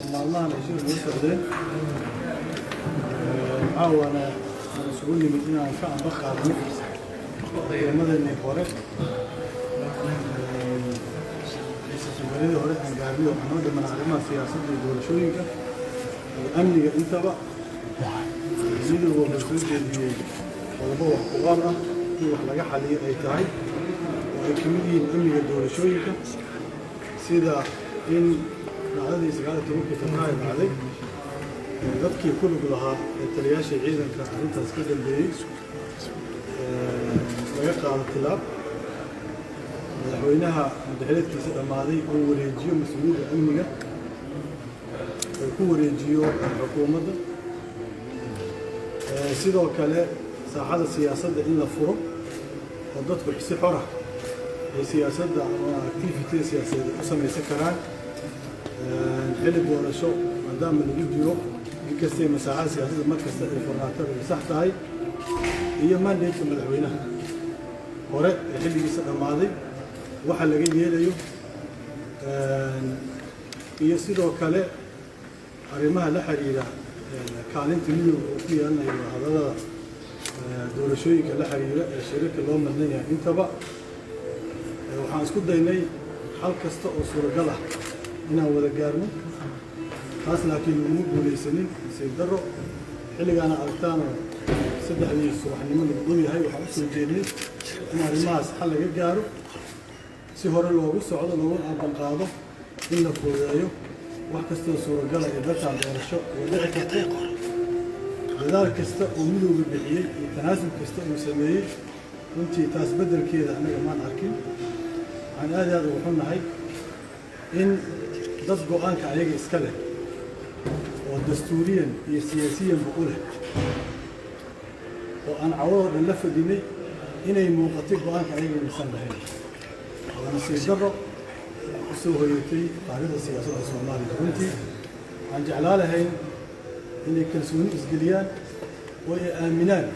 maalmahan ay shir ugu socdeen caawana aan isugu nimid inaan ka amba qaadno ciidamadeenii hore safaradii hore aan gaarnay waxaan noo dhiman arrimaha siyaasadda iyo doorashooyinka iyo amniga intaba sidii uu soo jeediyey qodobbo wax ku qaal ah in wax laga xaliyo ay tahay oo ay ka mid yihiin amniga doorashooyinka sida in dhacdadii 19 Febraayo dhacday dadkii ku lug lahaa ee taliyaasha ciidanka arrintaas ka dambeeyey laga qaado tilaab madaxweynaha madaxweynkiisa dhammaaday oo wareejiyo mas'uuliyadda amniga oo ku wareejiyo xukuumadda sidoo kale saaxada siyaasadda in la furo oo dadku si xor ah ay siyaasadda ama activity siyaasadeed u samaysan karaan xilli doorasho maadaama lagu jiro inkastay masaaxada siyaasadda markasta ay furnaato ay sax tahay iyo mandate madaxweynaha hore ee xilligiisa dhammaaday waxa laga yeelayo iyo sidoo kale arrimaha la xiriira kaalinta midowga oo ku yeelanayo hadallada doorashooyinka la xiriira ee shirarka loo madnan yahay intaba waxaan isku daynay hal kasta oo suuragal ah inaan wada gaarno taas laakiin laguma guulaysanin nasiib darro xilligaana aragtaana saddexdii subaxnimo lagu dhow yahay waxaan u soo jeednay in arrimahaas xal laga gaaro si hore loogu socdo looguna aqoonqaado in la fududeeyo wax kastoo suuragala ee dalkan doorasho oo dhici karto dadaal kasta oo midowga bixiyey iyo tanaasub kasta uu sameeyey runtii taas beddelkeeda annaga maan arkin waxaan aad iyo aad ugu xunnahay in dad go-aanka ayaga iska leh oo dastuuriyan iyo siyaasiyanba u leh oo aan cawadoo dhan la fadhinay inay muuqatay go-aanka ayaga inaysan lahayn waa nasiib darro u soo hoyatay taariikhda siyaasadda soomaaliya runtii waxaan jeclaa lahayn inay kalsooni isgeliyaan oo ay aaminaan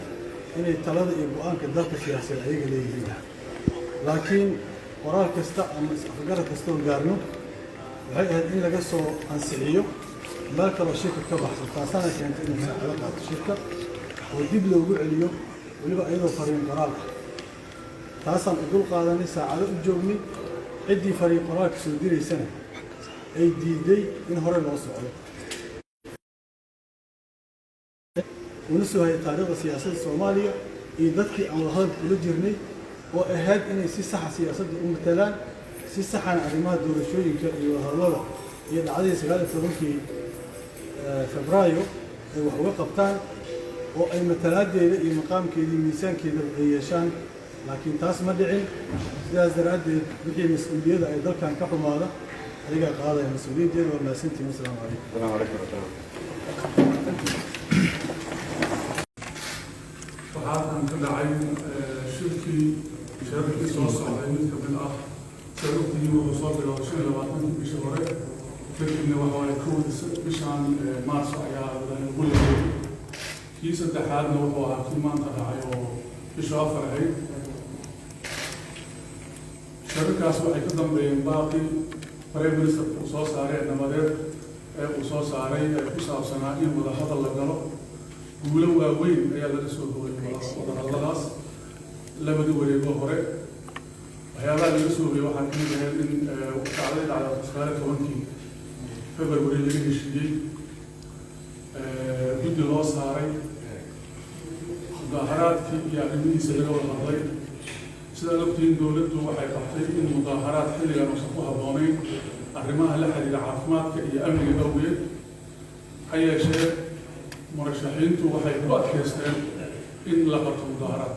inay talada iyo go-aanka dalka siyaasadeed ayaga leeyihiin laakiin qoraal kasta ama is-afgarad kastoo gaarno waxay ahayd in laga soo ansixiyo meel kaloo shirka ka baxsan taasaana keentay inuu saacado qaato shirka oo dib loogu celiyo weliba iyadoo fariin qoraal ah taasaan u dul qaadanay saacado u joognay ciddii fariin qoraalka soo diraysana ay diiday in hore loo socdo una soo hayay taariikhda siyaasadda soomaaliya iyo dadkii aan wadahadalka ula jirnay oo ahayd inay si saxa siyaasadda u matalaan si saxan arrimaha doorashooyinka iyo wadahadallada iyo dhacdadii 19 Febraayo ay wax uga qabtaan oo ay matalaadeeda iyo maqaamkeedii miisaankeeda ay yeeshaan laakiin taas ma dhicin sidaas daraaddeed wixii mas-uuliyadda ay dalkan ka xumaada ayagaa qaadaya mas-uuliyaddeeda waa mahadsantihiin asalaamu calaykum waxaan ka dhacay shirarkii soo socday mid ka mid ah sababtii wuxuu soo bilowday 25 bishii hore kadibna waxa ay bishan maarso ayaa lagu leeyahay kii saddexaadna wuxuu ahaa kii maanta dhacay oo bisha 4 ahayd shirarkaas waxay ka dambeeyeen baaqi prime minister uu soo saaray nabadeed ee uu soo saaray ku saabsanaa in wada hadal la galo guulo waaweyn ayaa laga soo hooyay wadahadalladaas labadii wareegoo hore waxyaabaha laga soo hooyay waxaa ka mid ahayd in dhacday 19 February laga heshiiyey guddi loo saaray mudaaharaadkii iyo arrimihiisa laga wada hadlay sidaad ogtihiin dowladdu waxay qabtay in mudaaharaad xilligan uusan ku habboonayn arrimaha la xiriira caafimaadka iyo amniga awgeed ha yeeshee murashaxiintu waxay ku adkaysteen in la qabto mudaaharaad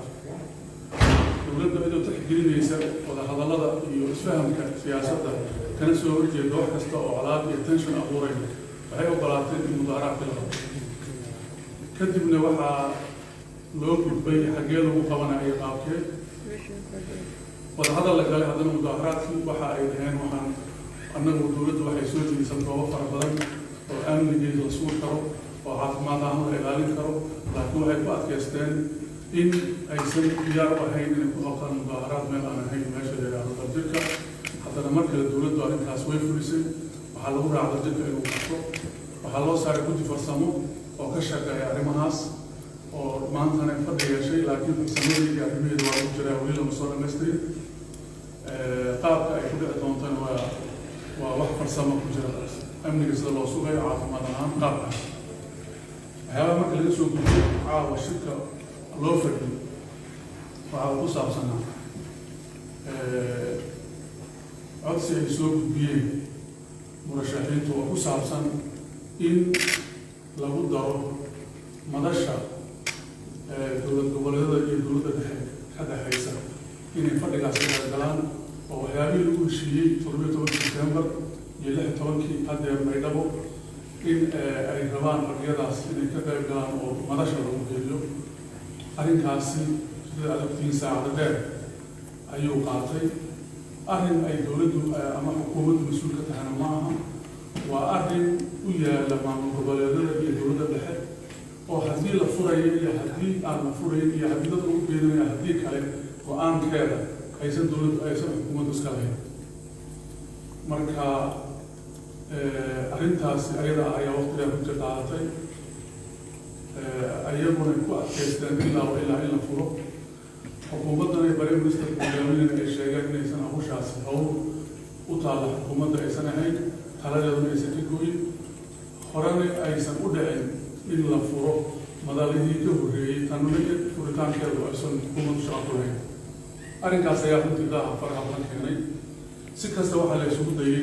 dowladda iyadoo tixgelinaysa wadahadallada iyo isfahamka siyaasadda kana soo horjeeda wax kasta oo colaad iyo tension abuuray waxay ogolaatay in mudaaharaadka la qabto kadibna waxaa loo gudbay xaggee lagu qabanaya qaabkee wadahadal la galay haddana mudaaharaadkii waxa ay dhaheen waxaan annagu dowladdu waxay soo jeedisan goobo fara badan oo amnigeeda la suuri karo oo caafimaad ahaan la ilaalin karo laakiin waxay ku adkaysteen in aysan diyaar u ahayn inay ku qabtaan mudaaharaad meel aan ahayn meesha la yidhaahdo daldirka haddana mar kale dowladdu arrintaas way fulisay waxaa lagu raacda jidka inuu qabto waxaa loo saaray guddi farsamo oo ka shaqeeya arrimahaas oo maantana fadhi yeeshay laakiin farsamadii iyo arrimaheeda waa lagu jiraa weli lama soo dhamaystirin qaabka ay ku dhici doontana waa wax farsamo ku jira amniga sida loo sugayo caafimaad ahaan qaabkaas waxyaabaha marka laga soo gudbiyo caawa shirka loo fadhiyo waxaa ku saabsanaa codsi ay soo gudbiyeen murashaxiintu oo ku saabsan in lagu daro madasha dowlad goboleedyada iyo dowladda dhexe ka dhexaysa inay fadhigaas ka galaan oo waxyaabihii lagu heshiiyey 17 December iyo 16 hadeer Baydhabo in ay rabaan fadhiyadaas inay ka qayb galaan oo madasha lagu geliyo arrinkaasi sida adagtiin saacada dheer ayuu qaatay arrin ay dowladdu ama xukuumaddu mas-uul ka tahana ma aha waa arrin u yaala maamul goboleedyada iyo dowladda dhexe oo haddii la furayo iyo haddii aan la furayn iyo haddii dad ugu geedinaya haddii kale go-aankeeda aysan dowladdu aysan xukuumaddu iska lahayn marka arrintaasi ayada ayaa waqtigaa ku qaadatay ayaguna ku adkaysteen ilaa in la furo xukuumaddana bare ministerka hogaaminayna ay sheegeen inaysan hawshaasi hawl u taalla xukuumadda aysan ahayn taladeeduna aysan ka goyin horena aysan u dhicin in la furo madalihii ka horreeyey tanuna furitaankeedu aysan xukuumaddu shaqo ku lahayn arrinkaas ayaa runtii daaha faraha badan keenay si kasta waxaa la isugu dayey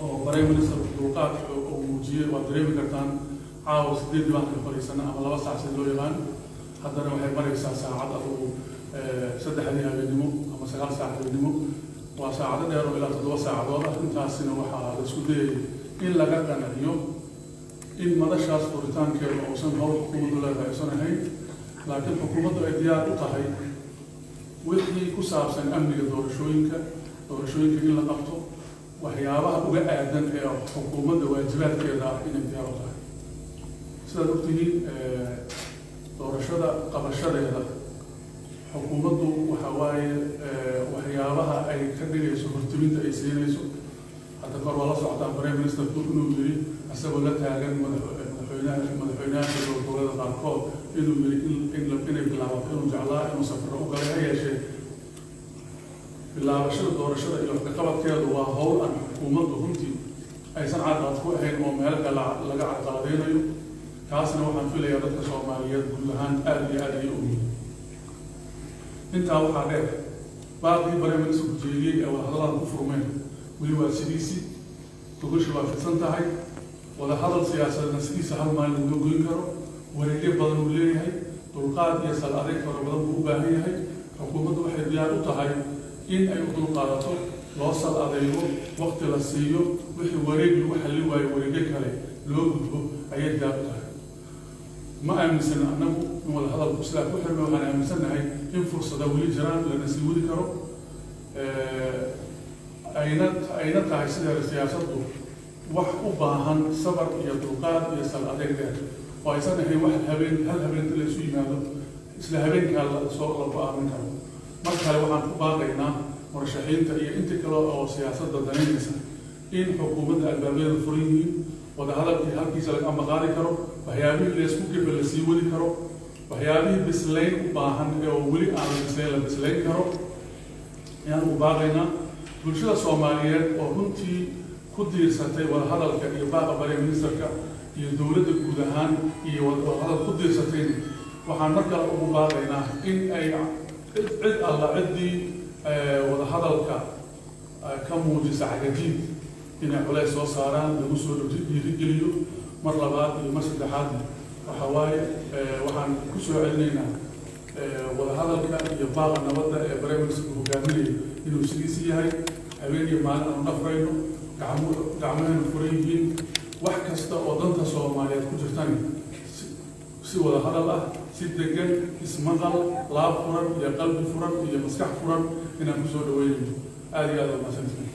oo bare ministerku dulqaad oo muujiyey waad dareemi kartaan caawa 8 baan ka fadhiisana ama 2 saac si loo yaqaan haddana waxay maraysaa saacad adugu 3 habeenimo ama 9 saac habeenimo waa saacado dheer oo ilaa 7 saacadood ah intaasina waxaa la isku dayay in laga qanaciyo in madashaas furitaankeedu uusan hawl xukuumaddu leedahay aysan ahayn laakiin xukuumaddu ay diyaar u tahay wixii ku saabsan amniga doorashooyinka in la qabto waxyaabaha uga aadan ee xukuumadda waajibaadkeeda ah inay diyaar u tahay sidaad ogtihiin doorashada qabashadeeda xukuumaddu waxa waaye waxyaabaha ay ka dhigayso hortiminta ay siinayso hadda kor waa la socotaan prime ministerku inuu yiri asagoo la taagan madaxweynaha dowladda qaarkood inuu yiri inay bilaabato inuu jeclaa inuu safaro u galay ha yeeshee bilaabashada doorashada iyo waxqabadkeedu waa hawl aan xukuumaddu runtii aysan caqabad ku ahayn oo meel kale laga caqabadeynayo taasna waxaan filayaa dadka Soomaaliyeed guud ahaan aad iyo aad ay u yihiin intaa waxaa dheer baaqii bare minister ku jeediyey ee wadahadalada ku furmeen weli waa sidiisii gogosha waa fidsan tahay wadahadal siyaasadeedna sidiisa hal maalin laguma goyn karo wareegyo badan uu leeyahay dulqaad iyo sal adeeg fara badan buu u baahan yahay xukuumaddu waxay diyaar u tahay in ay u dulqaadato loo sal adeego waqti la siiyo wixii wareeg lagu xalli waayo wareegyo kale loo gudbo ayay diyaar u tahay ma aaminsan annagu in wadahadalku sidaa ku xirmay waxaan aaminsanahay in fursada weli jiraan lana sii wadi karo ayna tahay sideeda siyaasaddu wax u baahan sabar iyo dulqaad iyo sal adeeg dheer oo aysan ahayn wax hal habeen la isu yimaado isla habeenkaa la go-aamin karo mar kale waxaan ku baaqaynaa murashaxiinta iyo intii kale oo siyaasadda danaynaysa in xukuumadda albaabyada furan yihiin wadahadalkii halkiisa laga ambaqaadi karo waxyaabihii laysku gefe la sii wadi karo waxyaabihii bislayn u baahan oo weli aan la bislayn la bislayn karo ayaan ugu baaqaynaa bulshada Soomaaliyeed oo runtii ku diirsatay wadahadalka iyo baaqa bare ministerka iyo dowladda guud ahaan iyo wadahadal ku diirsatay waxaan mar kale ugu baaqaynaa in ay cid alla ciddii wadahadalka ka muujisa cagajiid inay culays soo saaraan lagu soo dhiirigeliyo mar labaad iyo mar saddexaad waxa waaye waxaan ku soo celinaynaa wadahadalka iyo baaqa nabadda ee bare ministerku hogaaminayo inuu sidiisi yahay habeen iyo maalin aanu dhafrayno gacmahaynu furan yihiin wax kasta oo danta Soomaaliyeed ku jirtani si wada hadal ah si degan ismaqal laab furan iyo qalbi furan iyo maskax furan inaan ku soo dhaweeyno aad iyo aad u mahadsantahay